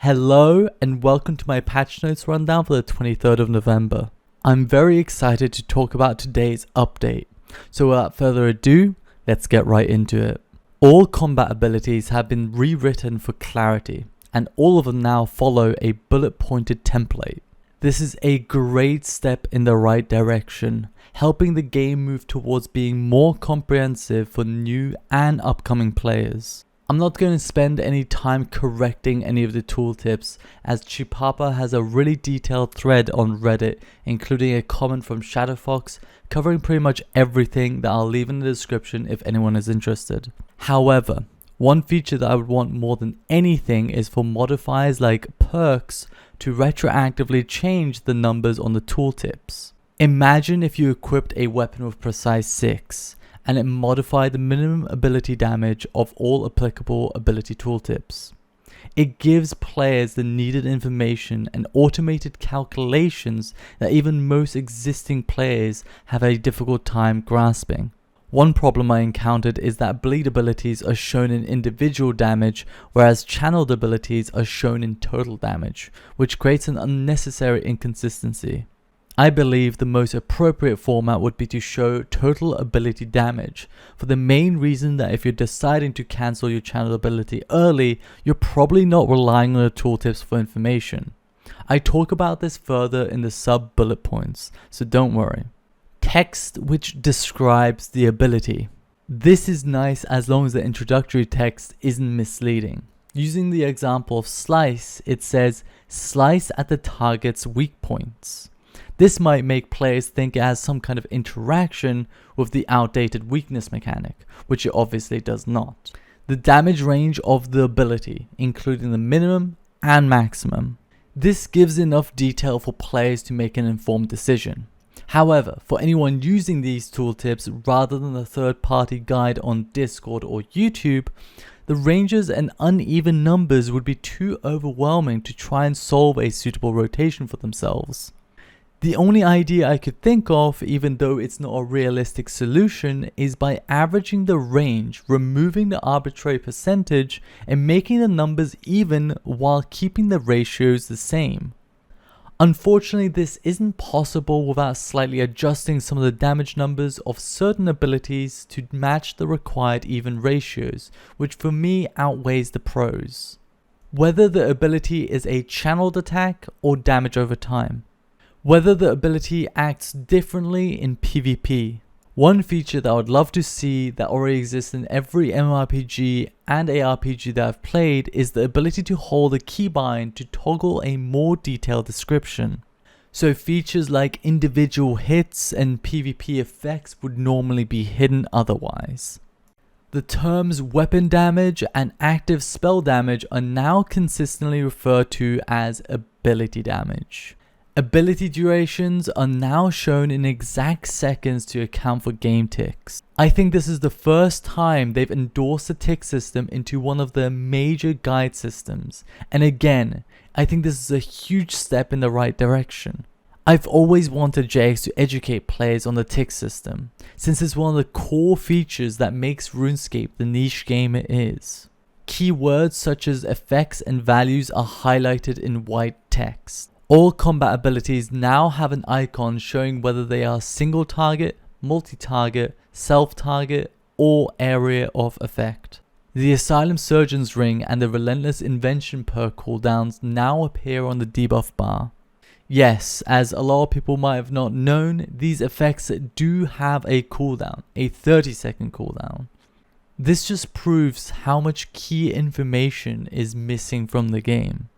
Hello and welcome to my patch notes rundown for the 23rd of November. I'm very excited to talk about today's update. So without further ado, let's get right into it. All combat abilities have been rewritten for clarity, and all of them now follow a bullet-pointed template. This is a great step in the right direction, helping the game move towards being more comprehensive for new and upcoming players. I'm not going to spend any time correcting any of the tooltips, as Chipapa has a really detailed thread on Reddit, including a comment from Shadowfox covering pretty much everything that I'll leave in the description if anyone is interested. However, one feature that I would want more than anything is for modifiers like perks to retroactively change the numbers on the tooltips. Imagine if you equipped a weapon with Precise 6. And it modified the minimum ability damage of all applicable ability tooltips. It gives players the needed information and automated calculations that even most existing players have a difficult time grasping. One problem I encountered is that bleed abilities are shown in individual damage, whereas channeled abilities are shown in total damage, which creates an unnecessary inconsistency. I believe the most appropriate format would be to show total ability damage, for the main reason that if you're deciding to cancel your channel ability early, you're probably not relying on the tooltips for information. I talk about this further in the sub bullet points, so don't worry. Text which describes the ability. This is nice as long as the introductory text isn't misleading. Using the example of slice, it says slice at the target's weak points. This might make players think it has some kind of interaction with the outdated weakness mechanic, which it obviously does not. The damage range of the ability, including the minimum and maximum. This gives enough detail for players to make an informed decision. However, for anyone using these tooltips rather than the third-party guide on Discord or YouTube, the ranges and uneven numbers would be too overwhelming to try and solve a suitable rotation for themselves. The only idea I could think of, even though it's not a realistic solution, is by averaging the range, removing the arbitrary percentage, and making the numbers even while keeping the ratios the same. Unfortunately, this isn't possible without slightly adjusting some of the damage numbers of certain abilities to match the required even ratios, which for me outweighs the pros. Whether the ability is a channeled attack or damage over time. Whether the ability acts differently in PvP. One feature that I would love to see that already exists in every MMORPG and ARPG that I've played is the ability to hold a keybind to toggle a more detailed description. So features like individual hits and PvP effects would normally be hidden otherwise. The terms weapon damage and active spell damage are now consistently referred to as ability damage. Ability durations are now shown in exact seconds to account for game ticks. I think this is the first time they've endorsed the tick system into one of their major guide systems. And again, I think this is a huge step in the right direction. I've always wanted JX to educate players on the tick system, since it's one of the core features that makes RuneScape the niche game it is. Keywords such as effects and values are highlighted in white text. All combat abilities now have an icon showing whether they are single target, multi-target, self-target, or area of effect. The Asylum Surgeon's Ring and the Relentless Invention perk cooldowns now appear on the debuff bar. Yes, as a lot of people might have not known, these effects do have a cooldown, a 30-second cooldown. This just proves how much key information is missing from the game.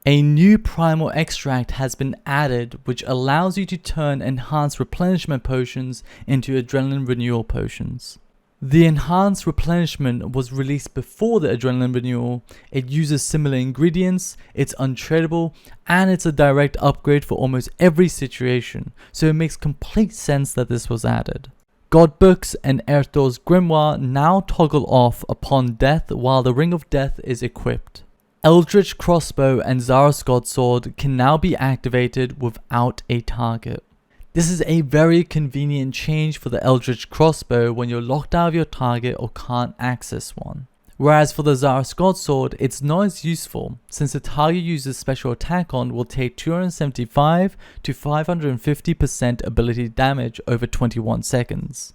A new primal extract has been added which allows you to turn enhanced replenishment potions into adrenaline renewal potions. The enhanced replenishment was released before the adrenaline renewal, it uses similar ingredients, it's untradeable, and it's a direct upgrade for almost every situation, so it makes complete sense that this was added. Godbooks and Erthor's Grimoire now toggle off upon death while the Ring of Death is equipped. Eldritch Crossbow and Zara's Godsword can now be activated without a target. This is a very convenient change for the Eldritch Crossbow when you're locked out of your target or can't access one. Whereas for the Zarus Godsword, it's not as useful, since the target uses special attack on will take 275 to 550% ability damage over 21 seconds.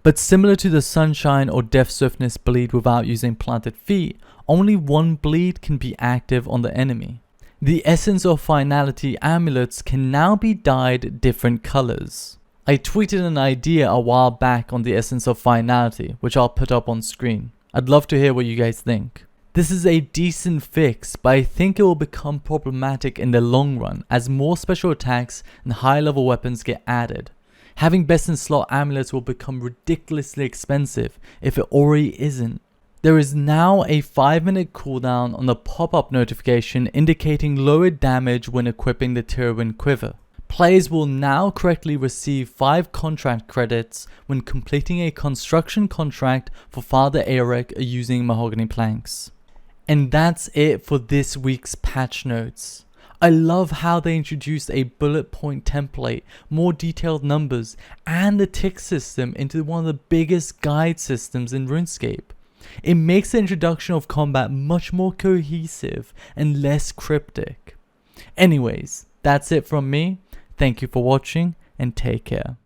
But similar to the Sunshine or Death Swiftness bleed without using planted feet, only one bleed can be active on the enemy. The Essence of Finality amulets can now be dyed different colors. I tweeted an idea a while back on the Essence of Finality, which I'll put up on screen. I'd love to hear what you guys think. This is a decent fix, but I think it will become problematic in the long run as more special attacks and high level weapons get added. Having best in slot amulets will become ridiculously expensive if it already isn't. There is now a 5-minute cooldown on the pop-up notification indicating lower damage when equipping the Tyrwin Quiver. Players will now correctly receive 5 contract credits when completing a construction contract for Father Eric using mahogany planks. And that's it for this week's patch notes. I love how they introduced a bullet point template, more detailed numbers, and the tick system into one of the biggest guide systems in RuneScape. It makes the introduction of combat much more cohesive and less cryptic. Anyways, that's it from me. Thank you for watching and take care.